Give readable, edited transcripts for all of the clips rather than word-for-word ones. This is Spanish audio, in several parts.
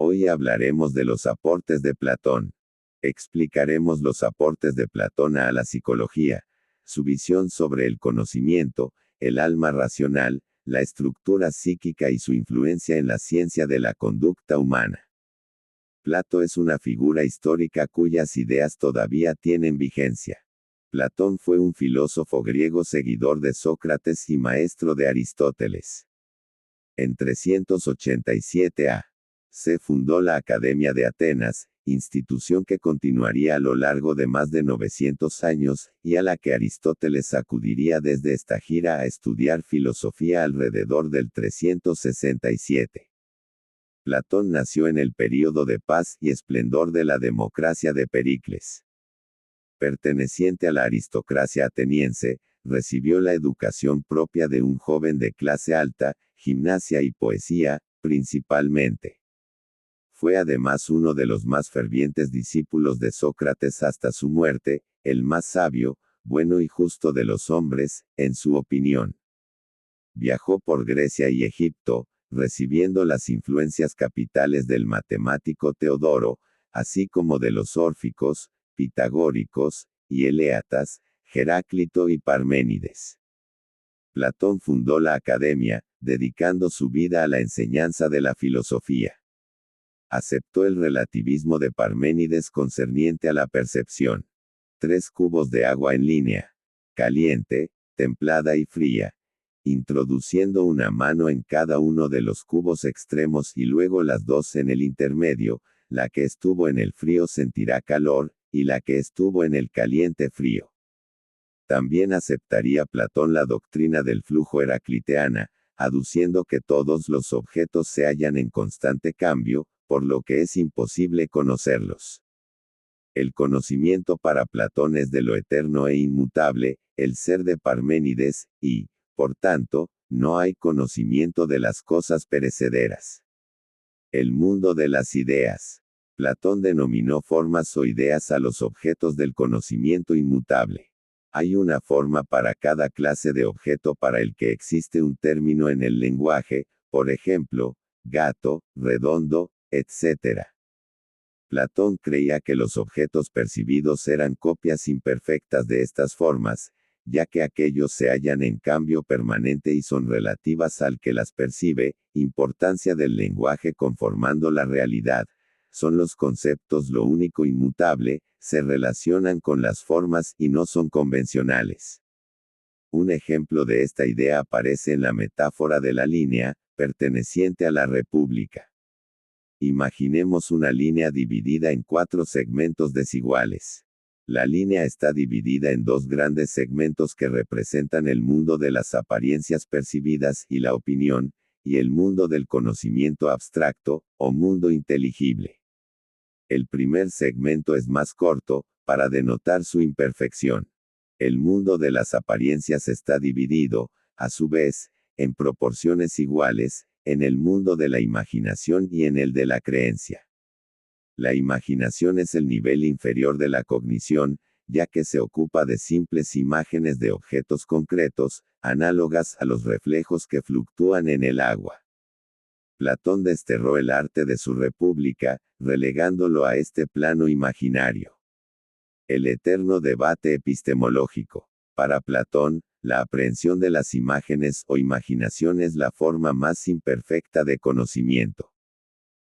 Hoy hablaremos de los aportes de Platón. Explicaremos los aportes de Platón a la psicología, su visión sobre el conocimiento, el alma racional, la estructura psíquica y su influencia en la ciencia de la conducta humana. Platón es una figura histórica cuyas ideas todavía tienen vigencia. Platón fue un filósofo griego seguidor de Sócrates y maestro de Aristóteles. En 387 a. se fundó la Academia de Atenas, institución que continuaría a lo largo de más de 900 años, y a la que Aristóteles acudiría desde esta gira a estudiar filosofía alrededor del 367. Platón nació en el período de paz y esplendor de la democracia de Pericles. Perteneciente a la aristocracia ateniense, recibió la educación propia de un joven de clase alta, gimnasia y poesía, principalmente. Fue además uno de los más fervientes discípulos de Sócrates hasta su muerte, el más sabio, bueno y justo de los hombres, en su opinión. Viajó por Grecia y Egipto, recibiendo las influencias capitales del matemático Teodoro, así como de los órficos, pitagóricos, y eleatas, Heráclito y Parménides. Platón fundó la academia, dedicando su vida a la enseñanza de la filosofía. Aceptó el relativismo de Parménides concerniente a la percepción. 3 cubos de agua en línea, caliente, templada y fría, introduciendo una mano en cada uno de los cubos extremos y luego las 2 en el intermedio, la que estuvo en el frío sentirá calor, y la que estuvo en el caliente frío. También aceptaría Platón la doctrina del flujo heracliteana, aduciendo que todos los objetos se hallan en constante cambio, por lo que es imposible conocerlos. El conocimiento para Platón es de lo eterno e inmutable, el ser de Parménides, y, por tanto, no hay conocimiento de las cosas perecederas. El mundo de las ideas. Platón denominó formas o ideas a los objetos del conocimiento inmutable. Hay una forma para cada clase de objeto para el que existe un término en el lenguaje, por ejemplo, gato, redondo, etc. Platón creía que los objetos percibidos eran copias imperfectas de estas formas, ya que aquellos se hallan en cambio permanente y son relativas al que las percibe, importancia del lenguaje conformando la realidad. Son los conceptos lo único inmutable, se relacionan con las formas y no son convencionales. Un ejemplo de esta idea aparece en la metáfora de la línea, perteneciente a la República. Imaginemos una línea dividida en 4 segmentos desiguales. La línea está dividida en 2 grandes segmentos que representan el mundo de las apariencias percibidas y la opinión, y el mundo del conocimiento abstracto, o mundo inteligible. El primer segmento es más corto, para denotar su imperfección. El mundo de las apariencias está dividido, a su vez, en proporciones iguales, en el mundo de la imaginación y en el de la creencia. La imaginación es el nivel inferior de la cognición, ya que se ocupa de simples imágenes de objetos concretos, análogas a los reflejos que fluctúan en el agua. Platón desterró el arte de su república, relegándolo a este plano imaginario. El eterno debate epistemológico. Para Platón, la aprehensión de las imágenes o imaginación es la forma más imperfecta de conocimiento.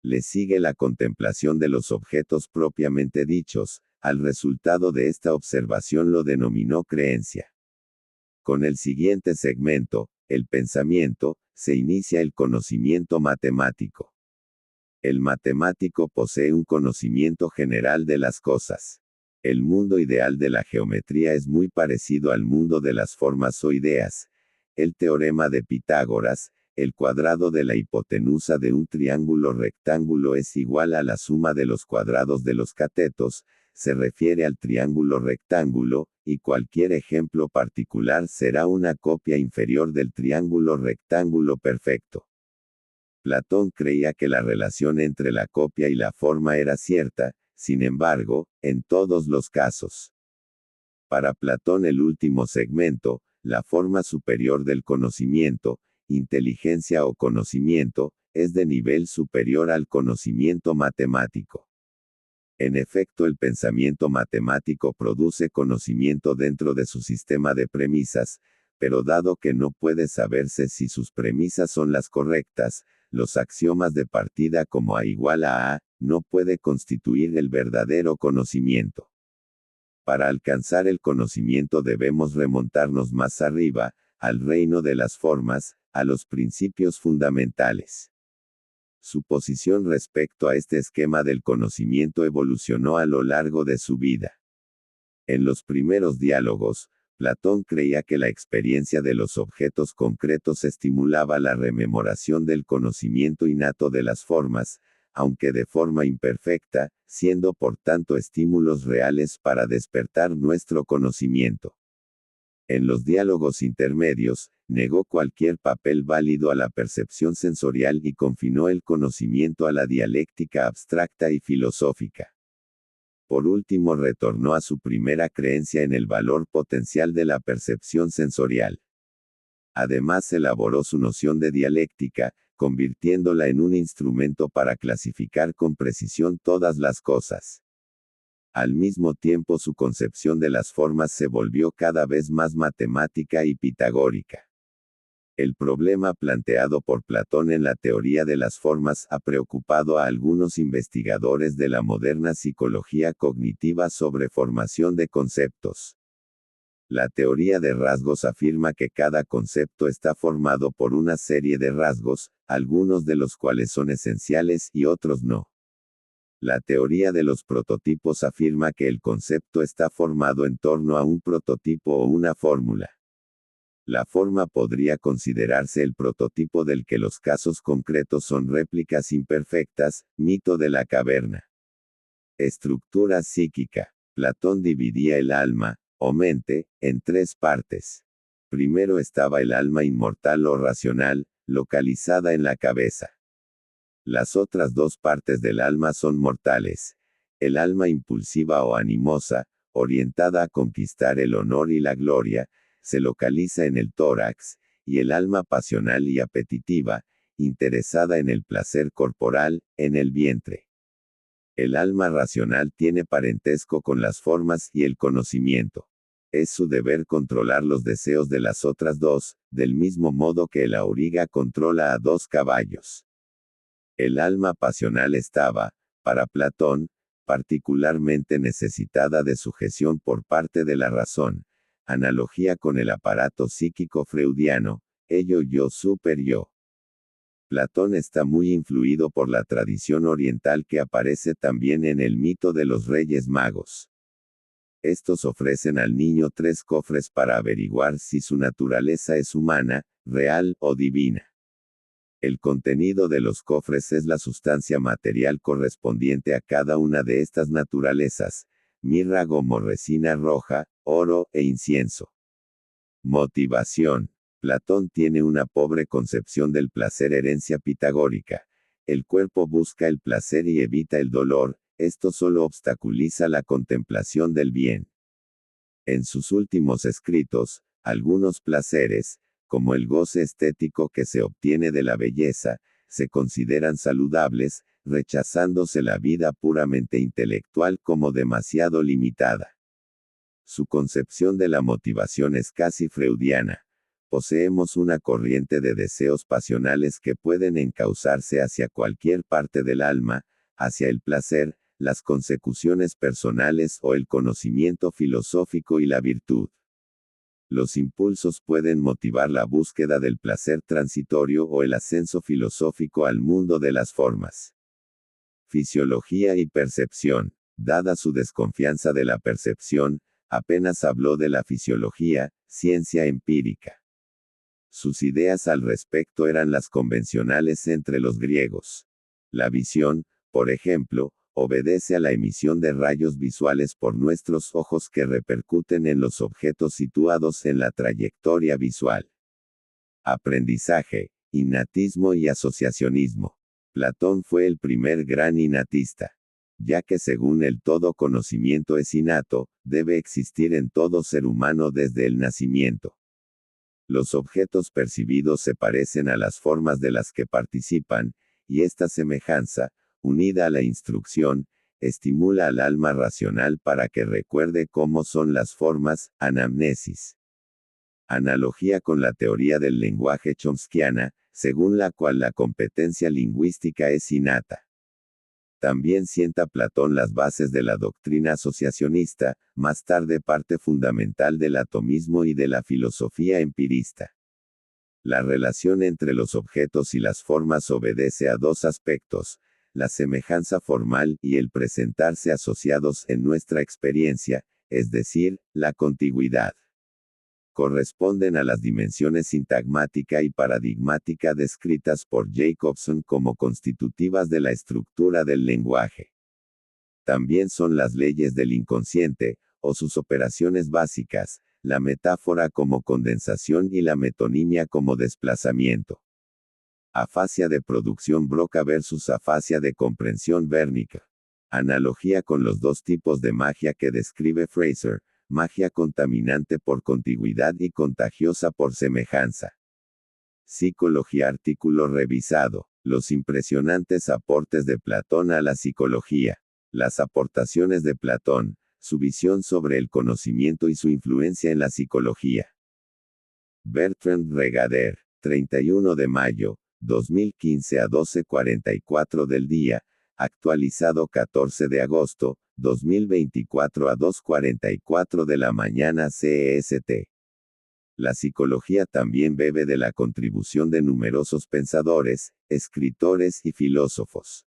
Le sigue la contemplación de los objetos propiamente dichos, al resultado de esta observación lo denominó creencia. Con el siguiente segmento, el pensamiento, se inicia el conocimiento matemático. El matemático posee un conocimiento general de las cosas. El mundo ideal de la geometría es muy parecido al mundo de las formas o ideas. El teorema de Pitágoras, el cuadrado de la hipotenusa de un triángulo rectángulo es igual a la suma de los cuadrados de los catetos, se refiere al triángulo rectángulo, y cualquier ejemplo particular será una copia inferior del triángulo rectángulo perfecto. Platón creía que la relación entre la copia y la forma era cierta, sin embargo, en todos los casos. Para Platón el último segmento, la forma superior del conocimiento, inteligencia o conocimiento, es de nivel superior al conocimiento matemático. En efecto, el pensamiento matemático produce conocimiento dentro de su sistema de premisas, pero dado que no puede saberse si sus premisas son las correctas, los axiomas de partida como A igual a A, no puede constituir el verdadero conocimiento. Para alcanzar el conocimiento debemos remontarnos más arriba, al reino de las formas, a los principios fundamentales. Su posición respecto a este esquema del conocimiento evolucionó a lo largo de su vida. En los primeros diálogos, Platón creía que la experiencia de los objetos concretos estimulaba la rememoración del conocimiento innato de las formas, aunque de forma imperfecta, siendo por tanto estímulos reales para despertar nuestro conocimiento. En los diálogos intermedios, negó cualquier papel válido a la percepción sensorial y confinó el conocimiento a la dialéctica abstracta y filosófica. Por último, retornó a su primera creencia en el valor potencial de la percepción sensorial. Además, elaboró su noción de dialéctica, convirtiéndola en un instrumento para clasificar con precisión todas las cosas. Al mismo tiempo, su concepción de las formas se volvió cada vez más matemática y pitagórica. El problema planteado por Platón en la teoría de las formas ha preocupado a algunos investigadores de la moderna psicología cognitiva sobre formación de conceptos. La teoría de rasgos afirma que cada concepto está formado por una serie de rasgos, algunos de los cuales son esenciales y otros no. La teoría de los prototipos afirma que el concepto está formado en torno a un prototipo o una fórmula. La forma podría considerarse el prototipo del que los casos concretos son réplicas imperfectas, mito de la caverna. Estructura psíquica. Platón dividía el alma, o mente, en tres partes. Primero estaba el alma inmortal o racional, localizada en la cabeza. Las otras dos partes del alma son mortales. El alma impulsiva o animosa, orientada a conquistar el honor y la gloria, se localiza en el tórax, y el alma pasional y apetitiva, interesada en el placer corporal, en el vientre. El alma racional tiene parentesco con las formas y el conocimiento. Es su deber controlar los deseos de las otras dos, del mismo modo que el auriga controla a dos caballos. El alma pasional estaba, para Platón, particularmente necesitada de sujeción por parte de la razón, analogía con el aparato psíquico freudiano, ello-yo super-yo. Platón está muy influido por la tradición oriental que aparece también en el mito de los Reyes Magos. Estos ofrecen al niño tres cofres para averiguar si su naturaleza es humana, real o divina. El contenido de los cofres es la sustancia material correspondiente a cada una de estas naturalezas: mirra como resina roja, oro e incienso. Motivación. Platón tiene una pobre concepción del placer, herencia pitagórica. El cuerpo busca el placer y evita el dolor, esto solo obstaculiza la contemplación del bien. En sus últimos escritos, algunos placeres, como el goce estético que se obtiene de la belleza, se consideran saludables, rechazándose la vida puramente intelectual como demasiado limitada. Su concepción de la motivación es casi freudiana. Poseemos una corriente de deseos pasionales que pueden encauzarse hacia cualquier parte del alma, hacia el placer, las consecuciones personales o el conocimiento filosófico y la virtud. Los impulsos pueden motivar la búsqueda del placer transitorio o el ascenso filosófico al mundo de las formas. Fisiología y percepción. Dada su desconfianza de la percepción, apenas habló de la fisiología, ciencia empírica. Sus ideas al respecto eran las convencionales entre los griegos. La visión, por ejemplo, obedece a la emisión de rayos visuales por nuestros ojos que repercuten en los objetos situados en la trayectoria visual. Aprendizaje, innatismo y asociacionismo. Platón fue el primer gran innatista. Ya que según él todo conocimiento es innato, debe existir en todo ser humano desde el nacimiento. Los objetos percibidos se parecen a las formas de las que participan, y esta semejanza, unida a la instrucción, estimula al alma racional para que recuerde cómo son las formas, anamnesis. Analogía con la teoría del lenguaje chomskiana, según la cual la competencia lingüística es innata. También sienta Platón las bases de la doctrina asociacionista, más tarde parte fundamental del atomismo y de la filosofía empirista. La relación entre los objetos y las formas obedece a dos aspectos, la semejanza formal y el presentarse asociados en nuestra experiencia, es decir, la contigüidad. Corresponden a las dimensiones sintagmática y paradigmática descritas por Jacobson como constitutivas de la estructura del lenguaje. También son las leyes del inconsciente, o sus operaciones básicas, la metáfora como condensación y la metonimia como desplazamiento. Afasia de producción Broca versus afasia de comprensión Wernicke. Analogía con los dos tipos de magia que describe Fraser, magia contaminante por contigüidad y contagiosa por semejanza. Psicología artículo revisado. Los impresionantes aportes de Platón a la psicología. Las aportaciones de Platón, su visión sobre el conocimiento y su influencia en la psicología. Bertrand Regader, 31 de mayo, 2015 a 12:44 del día, actualizado 14 de agosto, 2024 a 2:44 de la mañana CEST. La psicología también bebe de la contribución de numerosos pensadores, escritores y filósofos.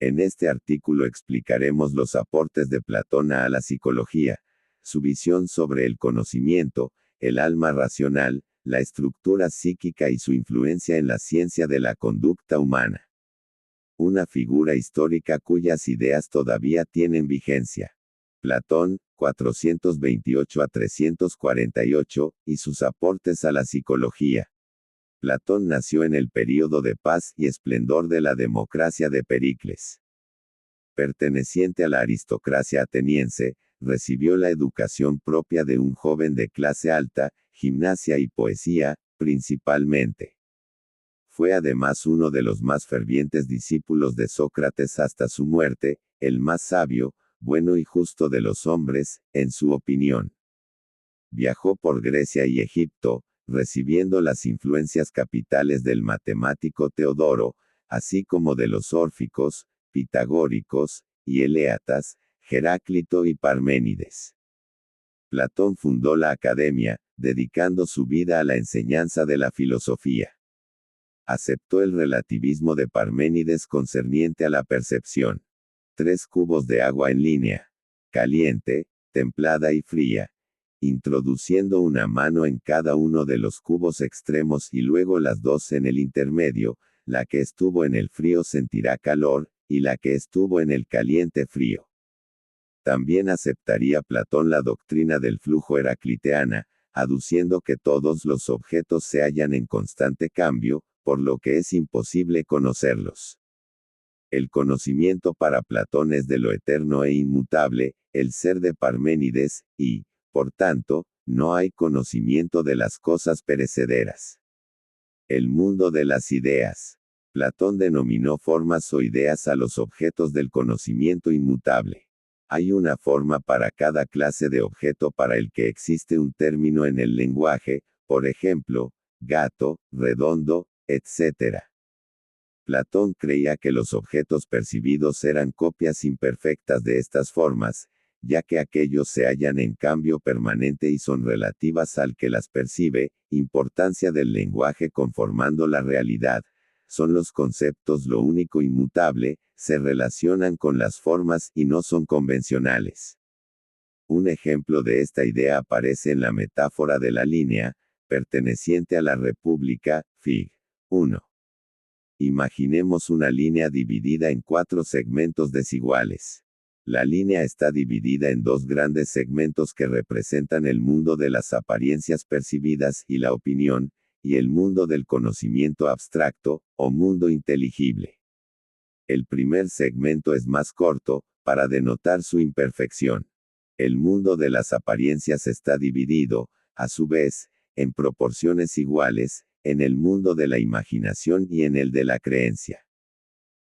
En este artículo explicaremos los aportes de Platón a la psicología, su visión sobre el conocimiento, el alma racional, la estructura psíquica y su influencia en la ciencia de la conducta humana. Una figura histórica cuyas ideas todavía tienen vigencia. Platón, 428 a 348, y sus aportes a la psicología. Platón nació en el período de paz y esplendor de la democracia de Pericles. Perteneciente a la aristocracia ateniense, recibió la educación propia de un joven de clase alta, gimnasia y poesía, principalmente. Fue además uno de los más fervientes discípulos de Sócrates hasta su muerte, el más sabio, bueno y justo de los hombres, en su opinión. Viajó por Grecia y Egipto, recibiendo las influencias capitales del matemático Teodoro, así como de los órficos, pitagóricos, y eleatas, Heráclito y Parménides. Platón fundó la academia, dedicando su vida a la enseñanza de la filosofía. Aceptó el relativismo de Parménides concerniente a la percepción. 3 cubos de agua en línea, caliente, templada y fría, introduciendo una mano en cada uno de los cubos extremos y luego las dos en el intermedio, la que estuvo en el frío sentirá calor, y la que estuvo en el caliente frío. También aceptaría Platón la doctrina del flujo heracliteana, aduciendo que todos los objetos se hallan en constante cambio, por lo que es imposible conocerlos. El conocimiento para Platón es de lo eterno e inmutable, el ser de Parménides, y, por tanto, no hay conocimiento de las cosas perecederas. El mundo de las ideas. Platón denominó formas o ideas a los objetos del conocimiento inmutable. Hay una forma para cada clase de objeto para el que existe un término en el lenguaje, por ejemplo, gato, redondo, etc. Platón creía que los objetos percibidos eran copias imperfectas de estas formas, ya que aquellos se hallan en cambio permanente y son relativas al que las percibe, importancia del lenguaje conformando la realidad. Son los conceptos lo único inmutable, se relacionan con las formas y no son convencionales. Un ejemplo de esta idea aparece en la metáfora de la línea, perteneciente a la República, Fig. 1. Imaginemos una línea dividida en 4 segmentos desiguales. La línea está dividida en 2 grandes segmentos que representan el mundo de las apariencias percibidas y la opinión, y el mundo del conocimiento abstracto, o mundo inteligible. El primer segmento es más corto, para denotar su imperfección. El mundo de las apariencias está dividido, a su vez, en proporciones iguales, en el mundo de la imaginación y en el de la creencia.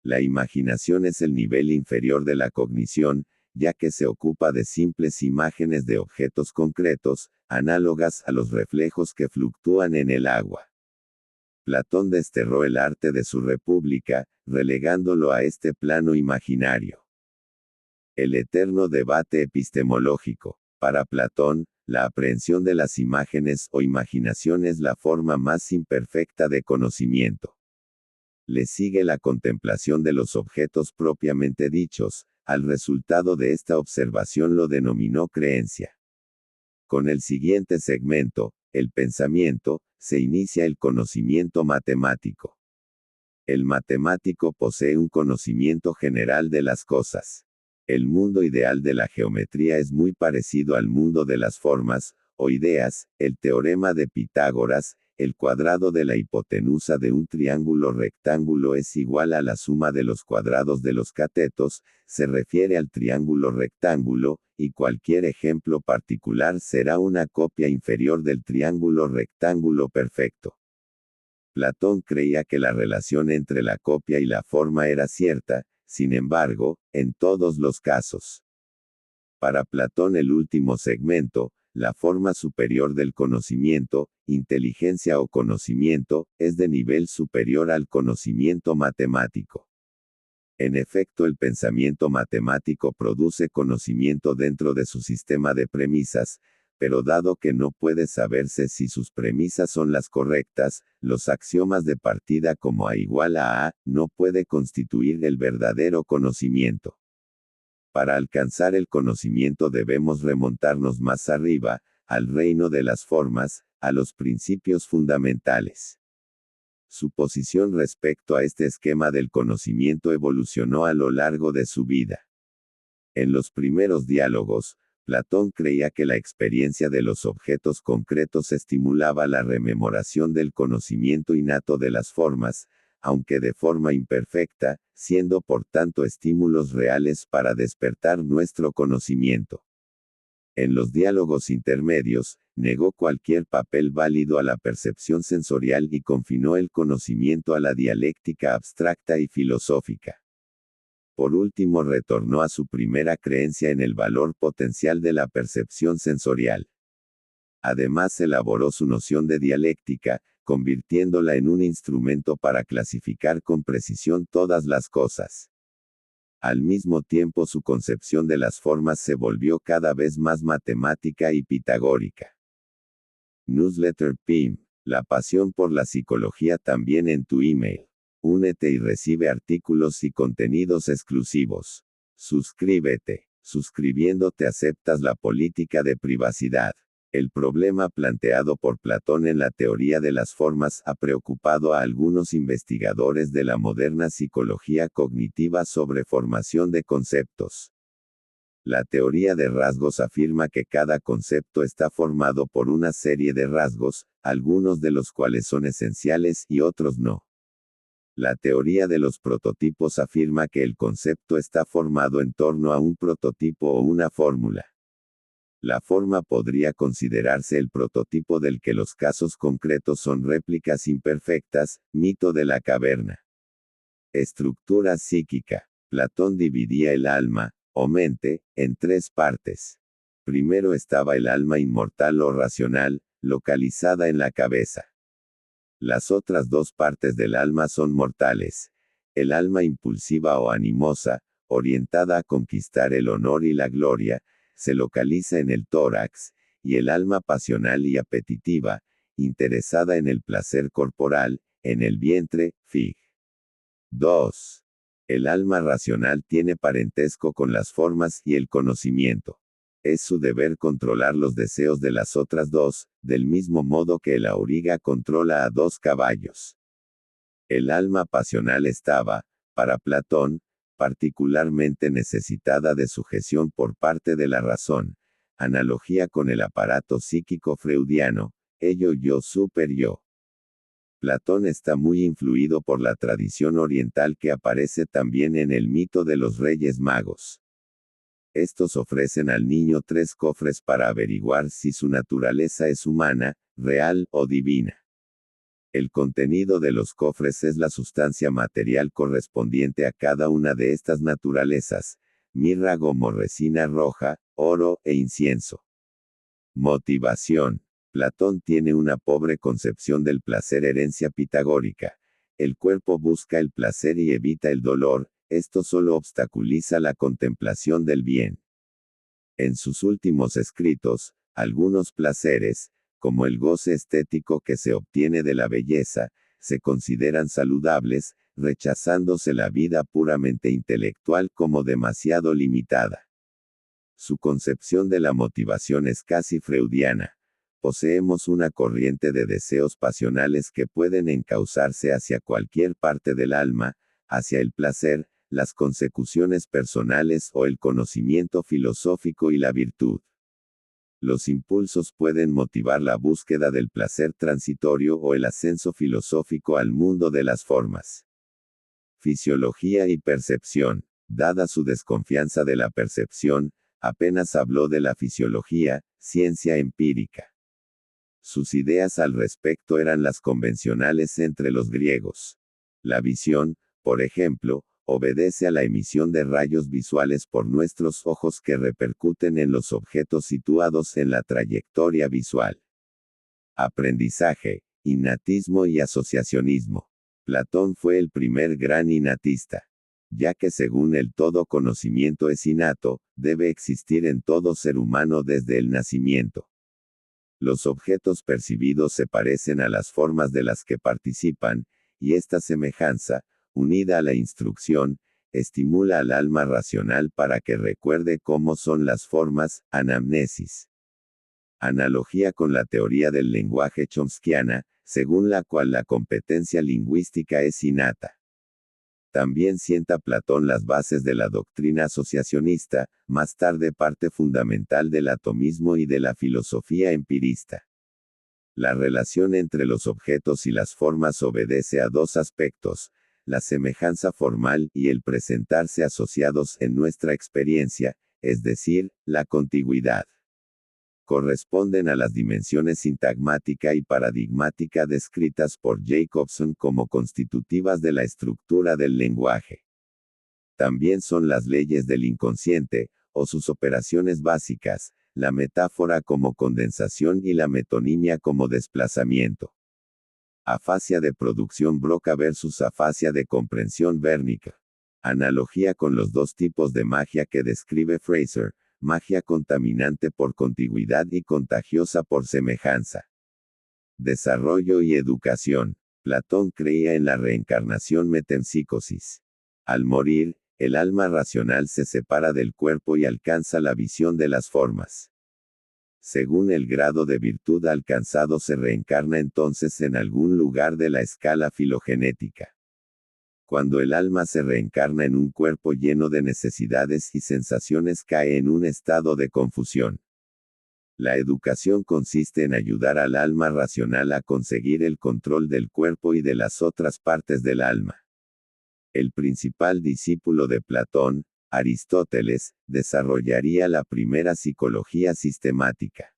La imaginación es el nivel inferior de la cognición, ya que se ocupa de simples imágenes de objetos concretos, análogas a los reflejos que fluctúan en el agua. Platón desterró el arte de su república, relegándolo a este plano imaginario. El eterno debate epistemológico. Para Platón, la aprehensión de las imágenes o imaginación es la forma más imperfecta de conocimiento. Le sigue la contemplación de los objetos propiamente dichos, al resultado de esta observación lo denominó creencia. Con el siguiente segmento, el pensamiento, se inicia el conocimiento matemático. El matemático posee un conocimiento general de las cosas. El mundo ideal de la geometría es muy parecido al mundo de las formas, o ideas, el teorema de Pitágoras, el cuadrado de la hipotenusa de un triángulo rectángulo es igual a la suma de los cuadrados de los catetos, se refiere al triángulo rectángulo, y cualquier ejemplo particular será una copia inferior del triángulo rectángulo perfecto. Platón creía que la relación entre la copia y la forma era cierta, sin embargo, en todos los casos. Para Platón el último segmento, la forma superior del conocimiento, inteligencia o conocimiento, es de nivel superior al conocimiento matemático. En efecto, el pensamiento matemático produce conocimiento dentro de su sistema de premisas, pero dado que no puede saberse si sus premisas son las correctas, los axiomas de partida como A igual a A, no puede constituir el verdadero conocimiento. Para alcanzar el conocimiento debemos remontarnos más arriba, al reino de las formas, a los principios fundamentales. Su posición respecto a este esquema del conocimiento evolucionó a lo largo de su vida. En los primeros diálogos, Platón creía que la experiencia de los objetos concretos estimulaba la rememoración del conocimiento innato de las formas, aunque de forma imperfecta, siendo por tanto estímulos reales para despertar nuestro conocimiento. En los diálogos intermedios, negó cualquier papel válido a la percepción sensorial y confinó el conocimiento a la dialéctica abstracta y filosófica. Por último, retornó a su primera creencia en el valor potencial de la percepción sensorial. Además, elaboró su noción de dialéctica, convirtiéndola en un instrumento para clasificar con precisión todas las cosas. Al mismo tiempo, su concepción de las formas se volvió cada vez más matemática y pitagórica. Newsletter PIM. La pasión por la psicología también en tu email. Únete y recibe artículos y contenidos exclusivos. Suscríbete. Suscribiéndote aceptas la política de privacidad. El problema planteado por Platón en la teoría de las formas ha preocupado a algunos investigadores de la moderna psicología cognitiva sobre formación de conceptos. La teoría de rasgos afirma que cada concepto está formado por una serie de rasgos, algunos de los cuales son esenciales y otros no. La teoría de los prototipos afirma que el concepto está formado en torno a un prototipo o una fórmula. La forma podría considerarse el prototipo del que los casos concretos son réplicas imperfectas, mito de la caverna. Estructura psíquica. Platón dividía el alma, o mente, en tres partes. Primero estaba el alma inmortal o racional, localizada en la cabeza. Las otras dos partes del alma son mortales. El alma impulsiva o animosa, orientada a conquistar el honor y la gloria, se localiza en el tórax, y el alma pasional y apetitiva, interesada en el placer corporal, en el vientre, fig. 2. El alma racional tiene parentesco con las formas y el conocimiento. Es su deber controlar los deseos de las otras dos, del mismo modo que el auriga controla a dos caballos. El alma pasional estaba, para Platón, particularmente necesitada de sujeción por parte de la razón, analogía con el aparato psíquico freudiano, ello-yo super-yo. Platón está muy influido por la tradición oriental que aparece también en el mito de los Reyes Magos. Estos ofrecen al niño tres cofres para averiguar si su naturaleza es humana, real o divina. El contenido de los cofres es la sustancia material correspondiente a cada una de estas naturalezas: mirra como resina roja, oro e incienso. Motivación. Platón tiene una pobre concepción del placer, herencia pitagórica. El cuerpo busca el placer y evita el dolor, esto solo obstaculiza la contemplación del bien. En sus últimos escritos, algunos placeres, como el goce estético que se obtiene de la belleza, se consideran saludables, rechazándose la vida puramente intelectual como demasiado limitada. Su concepción de la motivación es casi freudiana. Poseemos una corriente de deseos pasionales que pueden encauzarse hacia cualquier parte del alma, hacia el placer, las consecuciones personales o el conocimiento filosófico y la virtud. Los impulsos pueden motivar la búsqueda del placer transitorio o el ascenso filosófico al mundo de las formas. Fisiología y percepción. Dada su desconfianza de la percepción, apenas habló de la fisiología, ciencia empírica. Sus ideas al respecto eran las convencionales entre los griegos. La visión, por ejemplo, obedece a la emisión de rayos visuales por nuestros ojos que repercuten en los objetos situados en la trayectoria visual. Aprendizaje, innatismo y asociacionismo. Platón fue el primer gran innatista, ya que según él todo conocimiento es innato, debe existir en todo ser humano desde el nacimiento. Los objetos percibidos se parecen a las formas de las que participan, y esta semejanza, unida a la instrucción, estimula al alma racional para que recuerde cómo son las formas, anamnesis. Analogía con la teoría del lenguaje chomskiana, según la cual la competencia lingüística es innata. También sienta Platón las bases de la doctrina asociacionista, más tarde parte fundamental del atomismo y de la filosofía empirista. La relación entre los objetos y las formas obedece a dos aspectos: la semejanza formal y el presentarse asociados en nuestra experiencia, es decir, la contigüidad. Corresponden a las dimensiones sintagmática y paradigmática descritas por Jacobson como constitutivas de la estructura del lenguaje. También son las leyes del inconsciente, o sus operaciones básicas, la metáfora como condensación y la metonimia como desplazamiento. Afasia de producción Broca versus afasia de comprensión Wernicke. Analogía con los dos tipos de magia que describe Fraser: magia contaminante por contigüidad y contagiosa por semejanza. Desarrollo y educación. Platón creía en la reencarnación metempsicosis. Al morir, el alma racional se separa del cuerpo y alcanza la visión de las formas. Según el grado de virtud alcanzado se reencarna entonces en algún lugar de la escala filogenética. Cuando el alma se reencarna en un cuerpo lleno de necesidades y sensaciones, cae en un estado de confusión. La educación consiste en ayudar al alma racional a conseguir el control del cuerpo y de las otras partes del alma. El principal discípulo de Platón, Aristóteles, desarrollaría la primera psicología sistemática.